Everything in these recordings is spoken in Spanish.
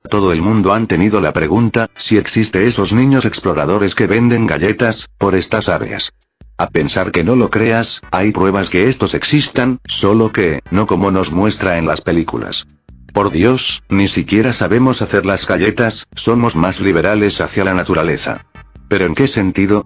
Todo el mundo han tenido la pregunta, si existe esos niños exploradores que venden galletas, por estas áreas. A pensar que no lo creas, hay pruebas que estos existan, solo que, no como nos muestra en las películas. Por Dios, ni siquiera sabemos hacer las galletas, somos más liberales hacia la naturaleza. ¿Pero en qué sentido?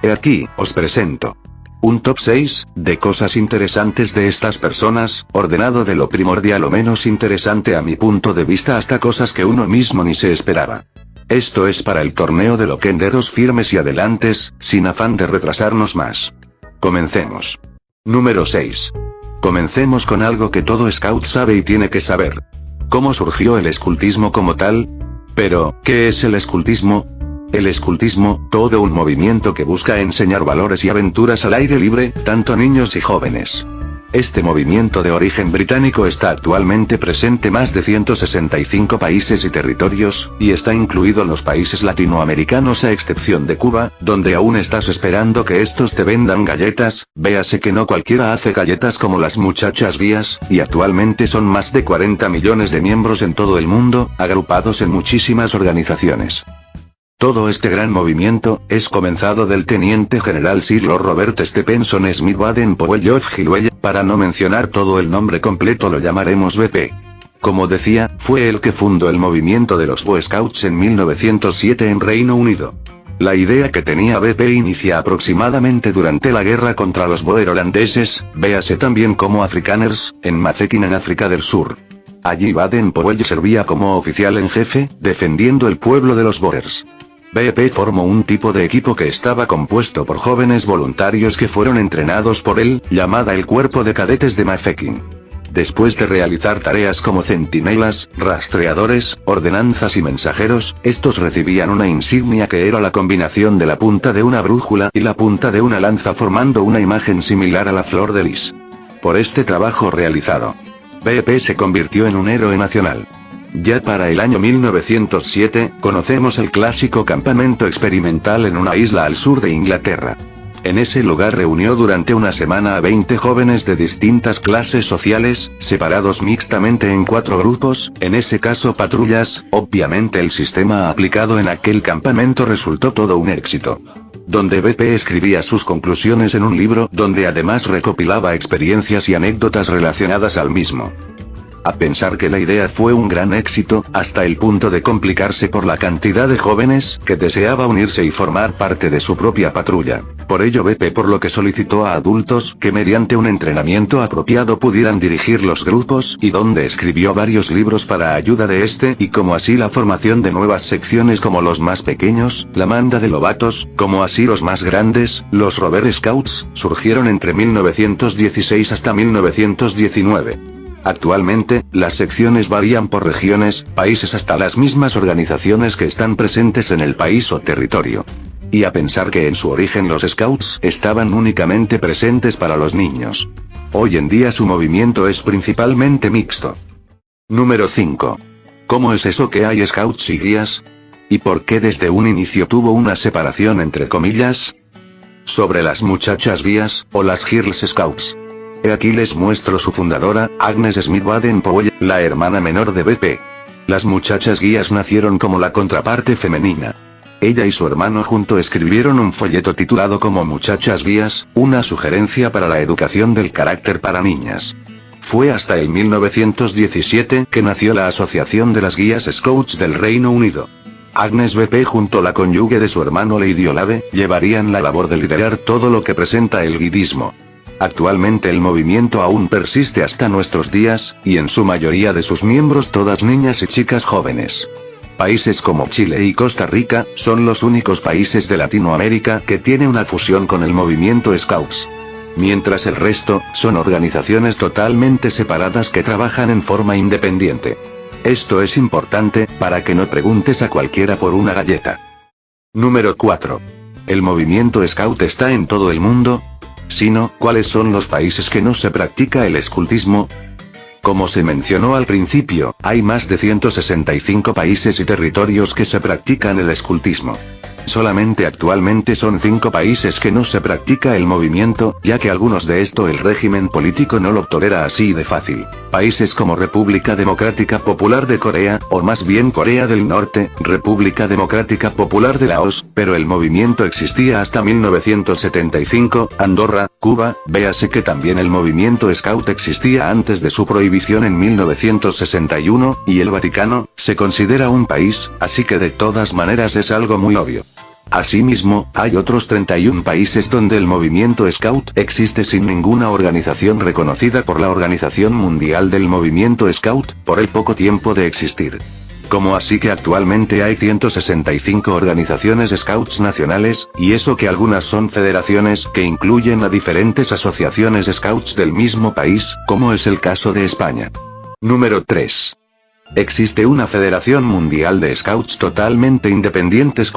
He aquí, os presento un top 6, de cosas interesantes de estas personas, ordenado de lo primordial o menos interesante a mi punto de vista hasta cosas que uno mismo ni se esperaba. Esto es para el torneo de loquenderos firmes y adelantes, sin afán de retrasarnos más. Comencemos. Número 6. Comencemos con algo que todo scout sabe y tiene que saber. ¿Cómo surgió el escultismo como tal? Pero, ¿qué es el escultismo? El escultismo, todo un movimiento que busca enseñar valores y aventuras al aire libre, tanto a niños y jóvenes. Este movimiento de origen británico está actualmente presente en más de 165 países y territorios, y está incluido en los países latinoamericanos a excepción de Cuba, donde aún estás esperando que estos te vendan galletas, véase que no cualquiera hace galletas como las muchachas guías, y actualmente son más de 40 millones de miembros en todo el mundo, agrupados en muchísimas organizaciones. Todo este gran movimiento, es comenzado del teniente general Sir Lord Robert Stephenson Smith Baden-Powell of Gilwell, para no mencionar todo el nombre completo lo llamaremos BP. Como decía, fue el que fundó el movimiento de los Boy Scouts en 1907 en Reino Unido. La idea que tenía BP inicia aproximadamente durante la guerra contra los Boer holandeses, véase también como Afrikaners, en Mazekin en África del Sur. Allí Baden-Powell servía como oficial en jefe, defendiendo el pueblo de los Boers. BP formó un tipo de equipo que estaba compuesto por jóvenes voluntarios que fueron entrenados por él, llamada el Cuerpo de Cadetes de Mafeking. Después de realizar tareas como centinelas, rastreadores, ordenanzas y mensajeros, estos recibían una insignia que era la combinación de la punta de una brújula y la punta de una lanza formando una imagen similar a la flor de lis. Por este trabajo realizado, BP se convirtió en un héroe nacional. Ya para el año 1907, conocemos el clásico campamento experimental en una isla al sur de Inglaterra. En ese lugar reunió durante una semana a 20 jóvenes de distintas clases sociales, separados mixtamente en 4 grupos, en ese caso patrullas. Obviamente el sistema aplicado en aquel campamento resultó todo un éxito. Donde BP escribía sus conclusiones en un libro donde además recopilaba experiencias y anécdotas relacionadas al mismo. A pensar que la idea fue un gran éxito, hasta el punto de complicarse por la cantidad de jóvenes que deseaba unirse y formar parte de su propia patrulla. Por ello BP por lo que solicitó a adultos que mediante un entrenamiento apropiado pudieran dirigir los grupos y donde escribió varios libros para ayuda de este y como así la formación de nuevas secciones como los más pequeños, la manda de lobatos, como así los más grandes, los Rover Scouts, surgieron entre 1916 hasta 1919. Actualmente, las secciones varían por regiones, países hasta las mismas organizaciones que están presentes en el país o territorio. Y a pensar que en su origen los Scouts estaban únicamente presentes para los niños. Hoy en día su movimiento es principalmente mixto. Número 5. ¿Cómo es eso que hay Scouts y guías? ¿Y por qué desde un inicio tuvo una separación entre comillas? Sobre las muchachas guías, o las Girl Scouts. Aquí les muestro su fundadora, Agnes Smith Baden-Powell, la hermana menor de BP. Las muchachas guías nacieron como la contraparte femenina. Ella y su hermano junto escribieron un folleto titulado como Muchachas Guías, una sugerencia para la educación del carácter para niñas. Fue hasta el 1917 que nació la Asociación de las Guías Scouts del Reino Unido. Agnes BP junto a la cónyuge de su hermano Lady Olave, llevarían la labor de liderar todo lo que presenta el guidismo. Actualmente el movimiento aún persiste hasta nuestros días, y en su mayoría de sus miembros todas niñas y chicas jóvenes. Países como Chile y Costa Rica, son los únicos países de Latinoamérica que tiene una fusión con el movimiento Scouts. Mientras el resto, son organizaciones totalmente separadas que trabajan en forma independiente. Esto es importante, para que no preguntes a cualquiera por una galleta. Número 4. ¿El movimiento Scout está en todo el mundo? Si no, ¿cuáles son los países que no se practica el escultismo? Como se mencionó al principio, hay más de 165 países y territorios que se practican el escultismo. Solamente actualmente son 5 países que no se practica el movimiento, ya que algunos de esto el régimen político no lo tolera así de fácil. Países como República Democrática Popular de Corea, o más bien Corea del Norte, República Democrática Popular de Laos, pero el movimiento existía hasta 1975, Andorra, Cuba, véase que también el movimiento Scout existía antes de su prohibición en 1961, y el Vaticano, se considera un país, así que de todas maneras es algo muy obvio. Asimismo, hay otros 31 países donde el movimiento Scout existe sin ninguna organización reconocida por la Organización Mundial del Movimiento Scout, por el poco tiempo de existir. Como así que actualmente hay 165 organizaciones Scouts nacionales, y eso que algunas son federaciones que incluyen a diferentes asociaciones Scouts del mismo país, como es el caso de España. Número 3. Existe una Federación Mundial de Scouts totalmente independientes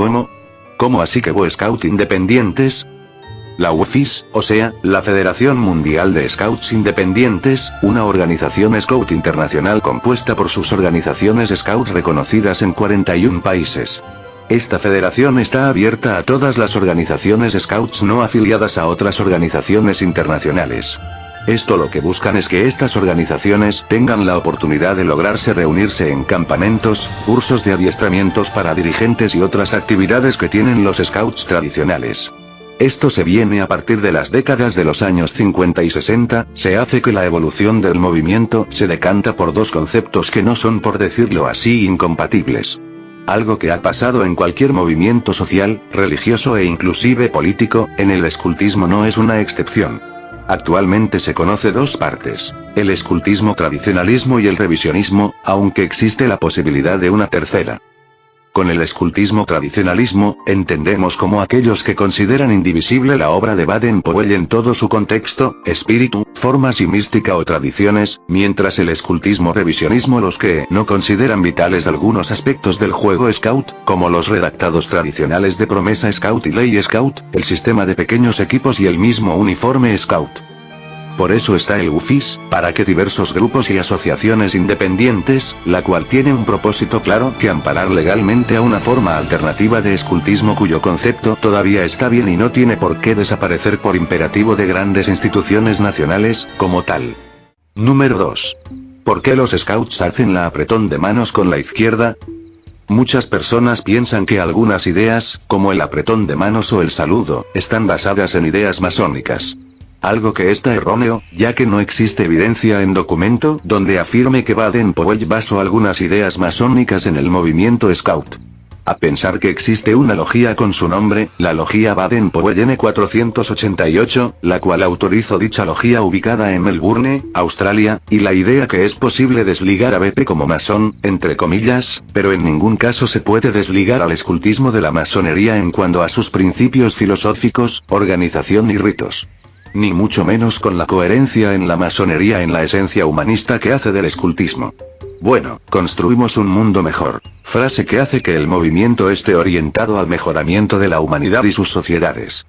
¿Cómo así que Boy Scout independientes? La UFIS, o sea, la Federación Mundial de Scouts Independientes, una organización Scout internacional compuesta por sus organizaciones Scout reconocidas en 41 países. Esta federación está abierta a todas las organizaciones Scouts no afiliadas a otras organizaciones internacionales. Esto lo que buscan es que estas organizaciones tengan la oportunidad de lograrse reunirse en campamentos, cursos de adiestramientos para dirigentes y otras actividades que tienen los Scouts tradicionales. Esto se viene a partir de las décadas de los años 50 y 60, se hace que la evolución del movimiento se decanta por dos conceptos que no son, por decirlo así, incompatibles. Algo que ha pasado en cualquier movimiento social, religioso e inclusive político, en el escultismo no es una excepción. Actualmente se conoce dos partes, el escultismo tradicionalismo y el revisionismo, aunque existe la posibilidad de una tercera. Con el escultismo tradicionalismo, entendemos como aquellos que consideran indivisible la obra de Baden-Powell en todo su contexto, espíritu, formas y mística o tradiciones, mientras el escultismo revisionismo los que no consideran vitales algunos aspectos del juego Scout, como los redactados tradicionales de promesa Scout y ley Scout, el sistema de pequeños equipos y el mismo uniforme Scout. Por eso está el UFIS, para que diversos grupos y asociaciones independientes, la cual tiene un propósito claro que amparar legalmente a una forma alternativa de escultismo cuyo concepto todavía está bien y no tiene por qué desaparecer por imperativo de grandes instituciones nacionales, como tal. Número 2. ¿Por qué los Scouts hacen la apretón de manos con la izquierda? Muchas personas piensan que algunas ideas, como el apretón de manos o el saludo, están basadas en ideas masónicas. Algo que está erróneo, ya que no existe evidencia en documento donde afirme que Baden-Powell basó algunas ideas masónicas en el movimiento Scout. A pensar que existe una logía con su nombre, la logía Baden-Powell N488, la cual autorizó dicha logía ubicada en Melbourne, Australia, y la idea que es posible desligar a BP como masón, entre comillas, pero en ningún caso se puede desligar al escultismo de la masonería en cuanto a sus principios filosóficos, organización y ritos. Ni mucho menos con la coherencia en la masonería en la esencia humanista que hace del escultismo. Bueno, construimos un mundo mejor, frase que hace que el movimiento esté orientado al mejoramiento de la humanidad y sus sociedades.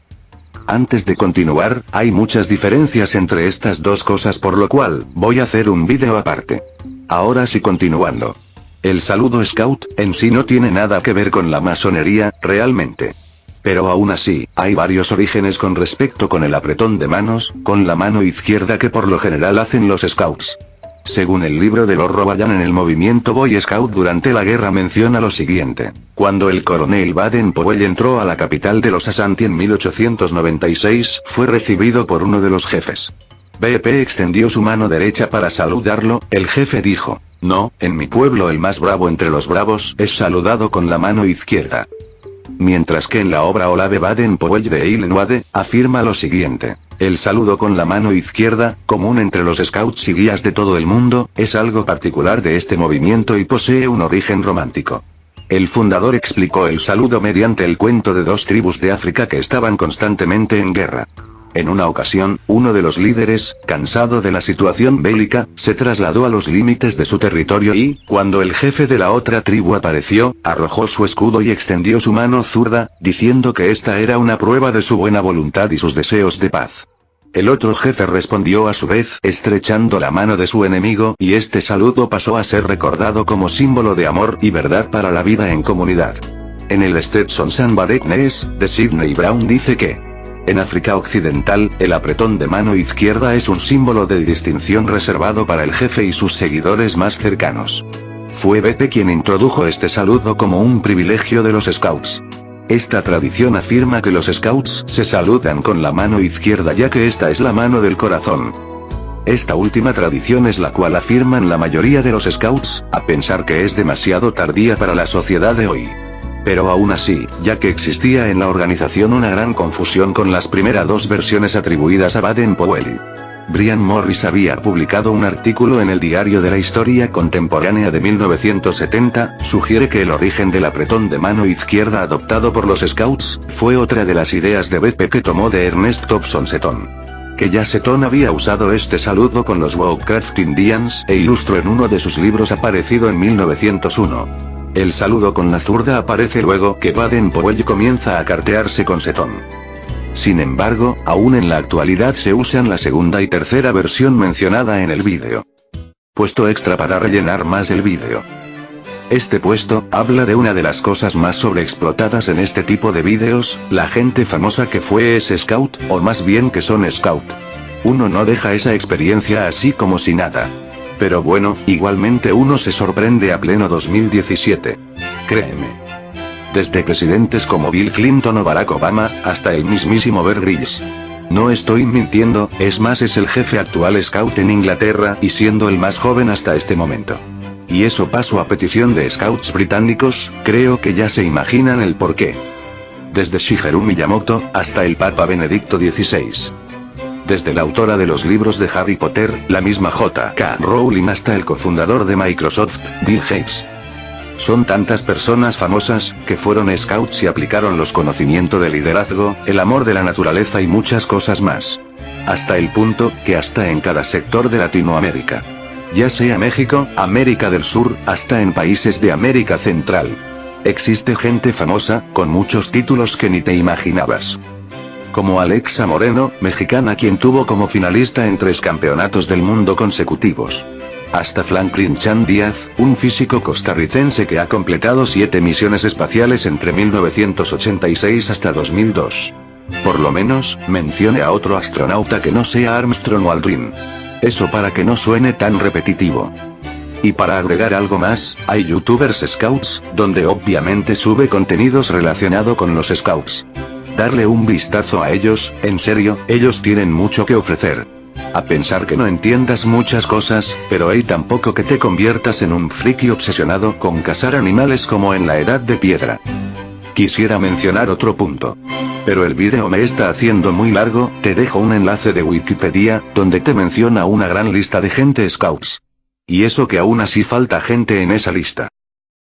Antes de continuar, hay muchas diferencias entre estas dos cosas por lo cual, voy a hacer un vídeo aparte. Ahora sí continuando. El saludo Scout, en sí no tiene nada que ver con la masonería, realmente. Pero aún así, hay varios orígenes con respecto con el apretón de manos, con la mano izquierda que por lo general hacen los Scouts. Según el libro de Lord Robayan en el movimiento Boy Scout durante la guerra menciona lo siguiente. Cuando el coronel Baden-Powell entró a la capital de los Ashanti en 1896, fue recibido por uno de los jefes. BP extendió su mano derecha para saludarlo, el jefe dijo, no, en mi pueblo el más bravo entre los bravos es saludado con la mano izquierda. Mientras que en la obra Olave Baden-Powell de Eilenwade, afirma lo siguiente. El saludo con la mano izquierda, común entre los Scouts y guías de todo el mundo, es algo particular de este movimiento y posee un origen romántico. El fundador explicó el saludo mediante el cuento de dos tribus de África que estaban constantemente en guerra. En una ocasión, uno de los líderes, cansado de la situación bélica, se trasladó a los límites de su territorio y, cuando el jefe de la otra tribu apareció, arrojó su escudo y extendió su mano zurda, diciendo que esta era una prueba de su buena voluntad y sus deseos de paz. El otro jefe respondió a su vez, estrechando la mano de su enemigo, y este saludo pasó a ser recordado como símbolo de amor y verdad para la vida en comunidad. En el Stetson St. Barnett de Sidney Brown dice que en África Occidental, el apretón de mano izquierda es un símbolo de distinción reservado para el jefe y sus seguidores más cercanos. Fue BP quien introdujo este saludo como un privilegio de los Scouts. Esta tradición afirma que los Scouts se saludan con la mano izquierda ya que esta es la mano del corazón. Esta última tradición es la cual afirman la mayoría de los Scouts, a pensar que es demasiado tardía para la sociedad de hoy. Pero aún así, ya que existía en la organización una gran confusión con las primeras dos versiones atribuidas a Baden-Powell. Brian Morris había publicado un artículo en el Diario de la Historia Contemporánea de 1970, sugiere que el origen del apretón de mano izquierda adoptado por los Scouts, fue otra de las ideas de BP que tomó de Ernest Thompson Seton. Que ya Seton había usado este saludo con los Wowcraft Indians, e ilustró en uno de sus libros aparecido en 1901. El saludo con la zurda aparece luego que Baden-Powell comienza a cartearse con Seton. Sin embargo, aún en la actualidad se usan la segunda y tercera versión mencionada en el vídeo. Puesto extra para rellenar más el vídeo. Este puesto habla de una de las cosas más sobreexplotadas en este tipo de vídeos, la gente famosa que fue Scout, o más bien que son Scout. Uno no deja esa experiencia así como si nada. Pero bueno, igualmente uno se sorprende a pleno 2017. Créeme. Desde presidentes como Bill Clinton o Barack Obama, hasta el mismísimo Bear Grylls. No estoy mintiendo, es más es el jefe actual Scout en Inglaterra y siendo el más joven hasta este momento. Y eso pasó a petición de Scouts británicos, creo que ya se imaginan el porqué. Desde Shigeru Miyamoto, hasta el Papa Benedicto XVI. Desde la autora de los libros de Harry Potter, la misma J.K. Rowling hasta el cofundador de Microsoft, Bill Gates. Son tantas personas famosas, que fueron Scouts y aplicaron los conocimientos de liderazgo, el amor de la naturaleza y muchas cosas más. Hasta el punto, que hasta en cada sector de Latinoamérica. Ya sea México, América del Sur, hasta en países de América Central. Existe gente famosa, con muchos títulos que ni te imaginabas. Como Alexa Moreno, mexicana quien tuvo como finalista en 3 campeonatos del mundo consecutivos. Hasta Franklin Chan Díaz, un físico costarricense que ha completado 7 misiones espaciales entre 1986 hasta 2002. Por lo menos, mencione a otro astronauta que no sea Armstrong o Aldrin. Eso para que no suene tan repetitivo. Y para agregar algo más, hay youtubers Scouts, donde obviamente sube contenidos relacionado con los Scouts. Darle un vistazo a ellos, en serio, ellos tienen mucho que ofrecer. A pensar que no entiendas muchas cosas, pero hay tampoco que te conviertas en un friki obsesionado con cazar animales como en la Edad de Piedra. Quisiera mencionar otro punto. Pero el vídeo me está haciendo muy largo, te dejo un enlace de Wikipedia, donde te menciona una gran lista de gente Scouts. Y eso que aún así falta gente en esa lista.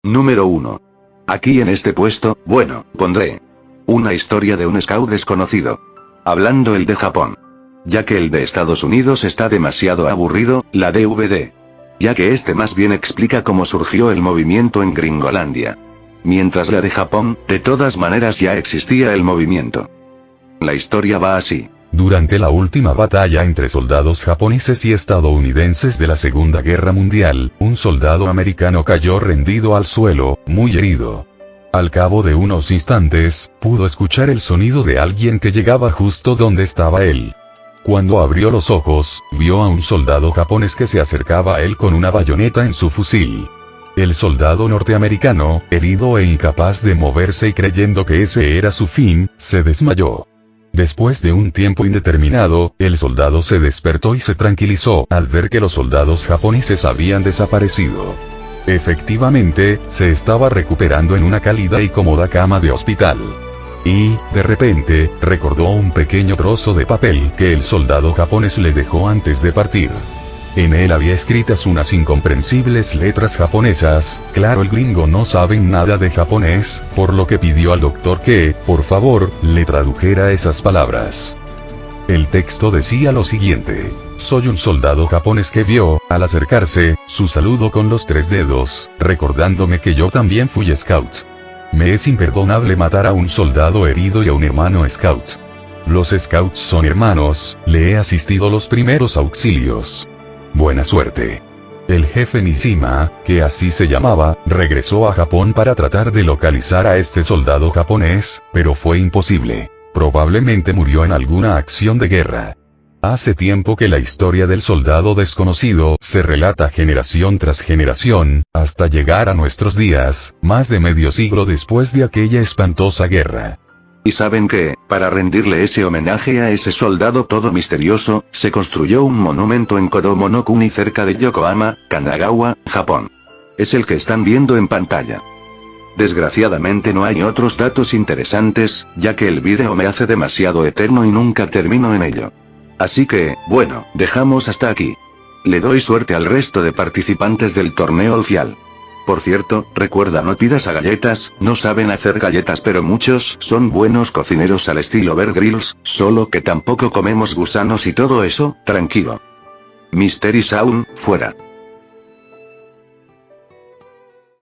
Número 1. Aquí en este puesto, bueno, pondré una historia de un Scout desconocido. Hablando el de Japón. Ya que el de Estados Unidos está demasiado aburrido, la DVD. Ya que este más bien explica cómo surgió el movimiento en Gringolandia. Mientras la de Japón, de todas maneras ya existía el movimiento. La historia va así. Durante la última batalla entre soldados japoneses y estadounidenses de la Segunda Guerra Mundial, un soldado americano cayó rendido al suelo, muy herido. Al cabo de unos instantes, pudo escuchar el sonido de alguien que llegaba justo donde estaba él. Cuando abrió los ojos, vio a un soldado japonés que se acercaba a él con una bayoneta en su fusil. El soldado norteamericano, herido e incapaz de moverse y creyendo que ese era su fin, se desmayó. Después de un tiempo indeterminado, el soldado se despertó y se tranquilizó al ver que los soldados japoneses habían desaparecido. Efectivamente, se estaba recuperando en una cálida y cómoda cama de hospital. Y, de repente, recordó un pequeño trozo de papel que el soldado japonés le dejó antes de partir. En él había escritas unas incomprensibles letras japonesas, claro el gringo no sabe nada de japonés, por lo que pidió al doctor que, por favor, le tradujera esas palabras. El texto decía lo siguiente: soy un soldado japonés que vio, al acercarse, su saludo con los 3 dedos, recordándome que yo también fui Scout. Me es imperdonable matar a un soldado herido y a un hermano Scout. Los Scouts son hermanos, le he asistido los primeros auxilios. Buena suerte. El jefe Mishima, que así se llamaba, regresó a Japón para tratar de localizar a este soldado japonés, pero fue imposible. Probablemente murió en alguna acción de guerra. Hace tiempo que la historia del soldado desconocido se relata generación tras generación, hasta llegar a nuestros días, más de medio siglo después de aquella espantosa guerra. Y saben que, para rendirle ese homenaje a ese soldado todo misterioso, se construyó un monumento en Kodomo no Kuni cerca de Yokohama, Kanagawa, Japón. Es el que están viendo en pantalla. Desgraciadamente no hay otros datos interesantes, ya que el vídeo me hace demasiado eterno y nunca termino en ello. Así que, bueno, dejamos hasta aquí. Le doy suerte al resto de participantes del torneo oficial. Por cierto, recuerda no pidas a galletas, no saben hacer galletas pero muchos son buenos cocineros al estilo Bear Grylls, solo que tampoco comemos gusanos y todo eso, tranquilo. Mystery Sound, fuera.